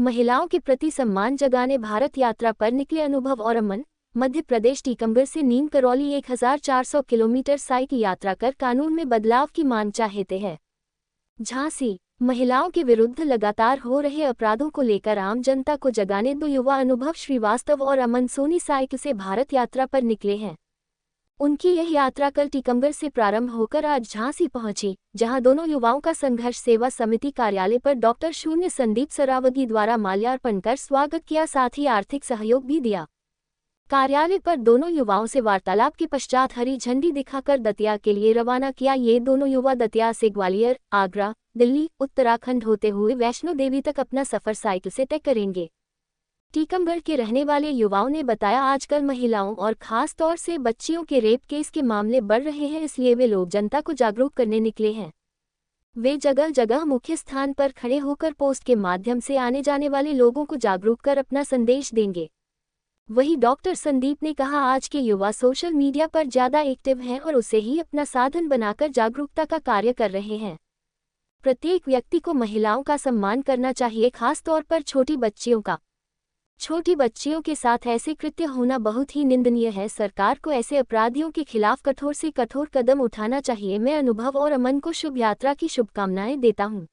महिलाओं के प्रति सम्मान जगाने भारत यात्रा पर निकले अनुभव और अमन। मध्य प्रदेश टीकमगढ़ से नीम करौली 1400 किलोमीटर साइकिल यात्रा कर कानून में बदलाव की मांग चाहते हैं। झांसी, महिलाओं के विरुद्ध लगातार हो रहे अपराधों को लेकर आम जनता को जगाने दो युवा अनुभव श्रीवास्तव और अमन सोनी साइकिल से भारत यात्रा पर निकले हैं। उनकी यह यात्रा कल टीकमगढ़ से प्रारंभ होकर आज झांसी पहुंची, जहां दोनों युवाओं का संघर्ष सेवा समिति कार्यालय पर डॉक्टर शून्य संदीप सरावगी द्वारा माल्यार्पण कर स्वागत किया, साथ ही आर्थिक सहयोग भी दिया। कार्यालय पर दोनों युवाओं से वार्तालाप के पश्चात हरी झंडी दिखाकर दतिया के लिए रवाना किया। ये दोनों युवा दतिया से ग्वालियर, आगरा, दिल्ली, उत्तराखंड होते हुए वैष्णो देवी तक अपना सफर साइकिल से तय करेंगे। टीकमगढ़ के रहने वाले युवाओं ने बताया, आजकल महिलाओं और खास तौर से बच्चियों के रेप केस के मामले बढ़ रहे हैं, इसलिए वे लोग जनता को जागरूक करने निकले हैं। वे जगह जगह मुख्य स्थान पर खड़े होकर पोस्ट के माध्यम से आने जाने वाले लोगों को जागरूक कर अपना संदेश देंगे। वहीं डॉक्टर संदीप ने कहा, आज के युवा सोशल मीडिया पर ज्यादा एक्टिव हैं और उसे ही अपना साधन बनाकर जागरूकता का कार्य कर रहे हैं। प्रत्येक व्यक्ति को महिलाओं का सम्मान करना चाहिए, खास तौर पर छोटी बच्चियों का। छोटी बच्चियों के साथ ऐसे कृत्य होना बहुत ही निंदनीय है। सरकार को ऐसे अपराधियों के खिलाफ कठोर से कठोर कदम उठाना चाहिए। मैं अनुभव और अमन को शुभ यात्रा की शुभकामनाएं देता हूं।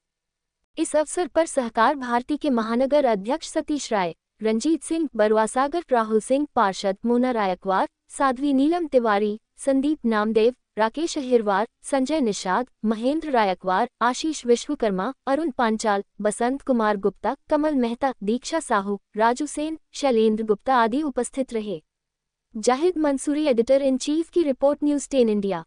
इस अवसर पर सहकार भारती के महानगर अध्यक्ष सतीश राय, रंजीत सिंह बरवासागर, राहुल सिंह पार्षद, मोना रायकवार, साध्वी नीलम तिवारी, संदीप नामदेव, राकेश अहिरवार, संजय निषाद, महेंद्र रायकवार, आशीष विश्वकर्मा, अरुण पांचाल, बसंत कुमार गुप्ता, कमल मेहता, दीक्षा साहू, राजू सेन, शैलेंद्र गुप्ता आदि उपस्थित रहे। Zahid Mansoori, editor in chief की रिपोर्ट, न्यूज़ 10 इंडिया।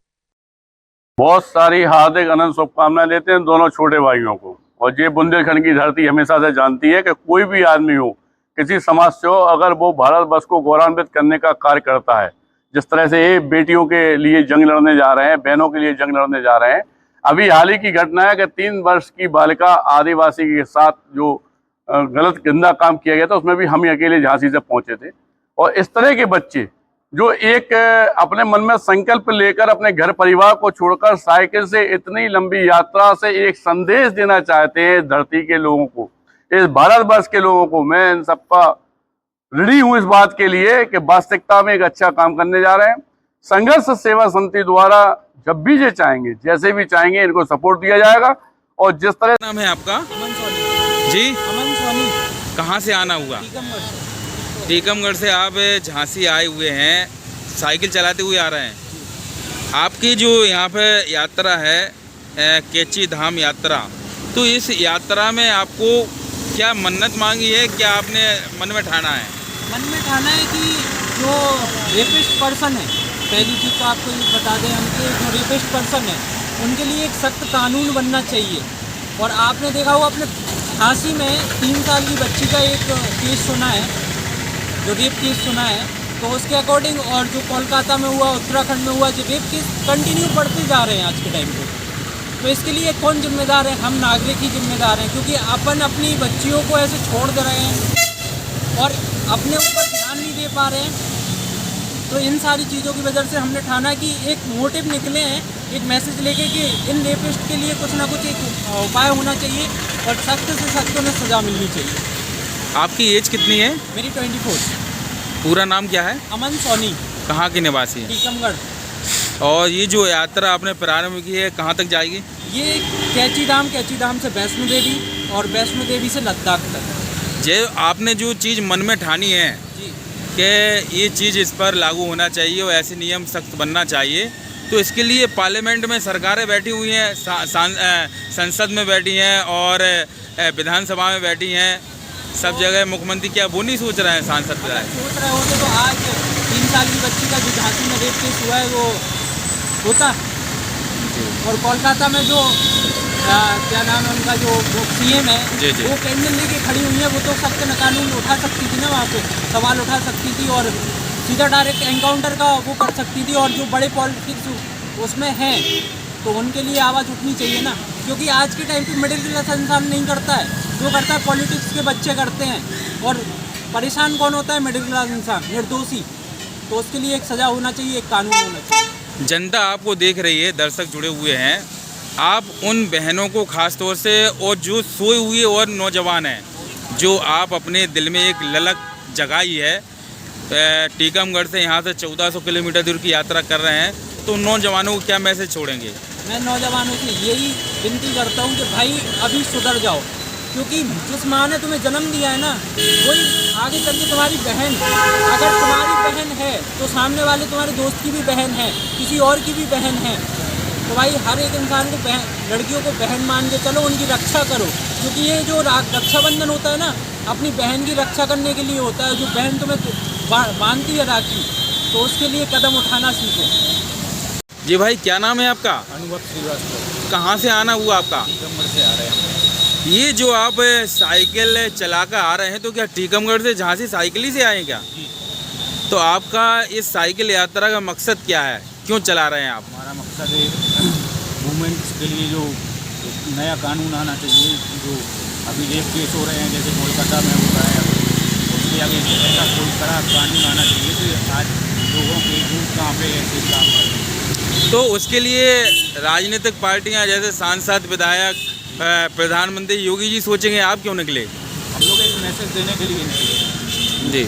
बहुत सारी हार्दिक अनंत शुभकामनाएं देते हैं दोनों छोटे भाइयों को। और ये बुंदेलखंड की धरती हमेशा से जानती है कि कोई भी आदमी हो, किसी समाज से हो, अगर वो भारतवर्ष को गौरवान्वित करने का कार्य करता है, जिस तरह से ये बेटियों के लिए जंग लड़ने जा रहे हैं, बहनों के लिए जंग लड़ने जा रहे हैं। अभी हाल ही की घटना है कि 3 वर्ष की बालिका आदिवासी के साथ जो गलत गंदा काम किया गया था, उसमें भी हम ही अकेले झांसी से पहुंचे थे। और इस तरह के बच्चे जो एक अपने मन में संकल्प लेकर अपने घर परिवार को छोड़कर साइकिल से इतनी लंबी यात्रा से एक संदेश देना चाहते हैं धरती के लोगों को, इस भारतवर्ष के लोगों को, मैं इन सबका ऋणी हूं इस बात के लिए कि वास्तविकता में एक अच्छा काम करने जा रहे हैं। संघर्ष सेवा समिति द्वारा जब भी ये चाहेंगे, जैसे भी चाहेंगे, इनको सपोर्ट दिया जाएगा। और जिस तरह नाम है आपका? अमन सोनी जी, अमन सोनी। कहाँ से आना हुआ? टीकमगढ़ से आप झांसी आए हुए हैं, साइकिल चलाते हुए आ रहे हैं। आपकी जो यहाँ पे यात्रा है कैची धाम यात्रा, तो इस यात्रा में आपको क्या मन्नत मांगी है, क्या आपने मन में ठाना है? मन में ठाना है कि जो रेपिस्ट पर्सन है, पहली चीज़ तो आपको ये बता दें हम कि जो रेपिस्ट पर्सन है उनके लिए एक सख्त कानून बनना चाहिए। और आपने देखा होगा अपने झांसी में 3 साल की बच्ची का एक केस सुना है, जो रेप केस सुना है, तो उसके अकॉर्डिंग, और जो कोलकाता में हुआ, उत्तराखंड में हुआ, जो रेप केस कंटिन्यू बढ़ते जा रहे हैं आज के टाइम पे। तो इसके लिए कौन जिम्मेदार है? हम नागरिक ही जिम्मेदार हैं, क्योंकि अपन अपनी बच्चियों को ऐसे छोड़ दे रहे हैं और अपने ऊपर ध्यान नहीं दे पा रहे हैं। तो इन सारी चीज़ों की वजह से हमने ठाना कि एक मोटिव निकले हैं, एक मैसेज लेके कि इन रेपिस्ट के लिए कुछ ना कुछ एक उपाय होना चाहिए और सख्त से सख्त उन्हें सज़ा मिलनी चाहिए। आपकी एज कितनी है? मेरी 24। पूरा नाम क्या है? अमन सोनी। कहाँ के निवासी हैं? टीकमगढ़। और ये जो यात्रा आपने प्रारंभ की है, कहाँ तक जाएगी? ये कैची धाम से वैष्णो देवी और वैष्णो देवी से लद्दाख तक। जो आपने जो चीज़ मन में ठानी है कि ये चीज़ इस पर लागू होना चाहिए और ऐसे नियम सख्त बनना चाहिए, तो इसके लिए पार्लियामेंट में सरकारें बैठी हुई हैं, संसद में बैठी हैं और विधानसभा में बैठी हैं, सब जगह मुख्यमंत्री क्या वो नहीं सोच रहे हैं? सांसद सोच रहे होते तो आज 3 साल की बच्ची का जो झांसी में रेप केस हुआ है वो होता। और कोलकाता में जो क्या नाम है उनका, जो सीएम है, वो कैंडल लेके खड़ी हुई है, वो तो सख्त कानून उठा सकती थी ना, वहाँ पे सवाल उठा सकती थी और सीधा डायरेक्ट एनकाउंटर का वो कर सकती थी। और जो बड़े पॉलिटिक्स उसमें हैं तो उनके लिए आवाज़ उठनी चाहिए ना, क्योंकि आज के टाइम पे मिडिल क्लास इंसान नहीं करता है, जो करता है पॉलिटिक्स के बच्चे करते हैं। और परेशान कौन होता है? मिडिल क्लास इंसान, निर्दोषी। तो उसके लिए एक सज़ा होना चाहिए, एक कानून होना चाहिए। जनता आपको देख रही है, दर्शक जुड़े हुए हैं, आप उन बहनों को खास तौर से, और जो सोए हुए और नौजवान हैं, जो आप अपने दिल में एक ललक जगाई है, टीकमगढ़ से यहाँ से 1400 किलोमीटर दूर की यात्रा कर रहे हैं, तो नौजवानों को क्या मैसेज छोड़ेंगे? मैं नौजवानों से यही विनती करता हूँ कि भाई अभी सुधर जाओ, क्योंकि जिस माँ ने तुम्हें जन्म दिया है ना, वही आगे चल के तुम्हारी बहन, अगर तुम्हारी बहन है तो सामने वाले तुम्हारे दोस्त की भी बहन है, किसी और की भी बहन है। तो भाई हर एक इंसान को लड़कियों को बहन मान के चलो, उनकी रक्षा करो, क्योंकि ये जो रक्षाबंधन होता है ना, अपनी बहन की रक्षा करने के लिए होता है। जो बहन तुम्हें बांधती है राखी, तो उसके लिए कदम उठाना सीखो। जी भाई, क्या नाम है आपका? अनुभव श्रीवास्तव। कहाँ से आना हुआ आपका? टीकमगढ़ से आ रहे हैं। ये जो आप साइकिल चला कर आ रहे हैं, तो क्या टीकमगढ़ से झांसी साइकिल ही से आए हैं क्या? तो आपका इस साइकिल यात्रा का मकसद क्या है, क्यों चला रहे हैं आप? हमारा मकसद है वुमेन्स के लिए जो नया कानून आना चाहिए, जो अभी रेप केस हो रहे हैं जैसे कोलकाता में हो रहा है, उसके आगे ऐसा कोई बड़ा कानून आना चाहिए कि आज लोगों के दूर कहाँ पे ऐसे काम करें। तो उसके लिए राजनीतिक पार्टियां जैसे सांसद, विधायक, प्रधानमंत्री योगी जी सोचेंगे, आप क्यों निकले? हम लोग एक मैसेज देने के लिए निकले। जी।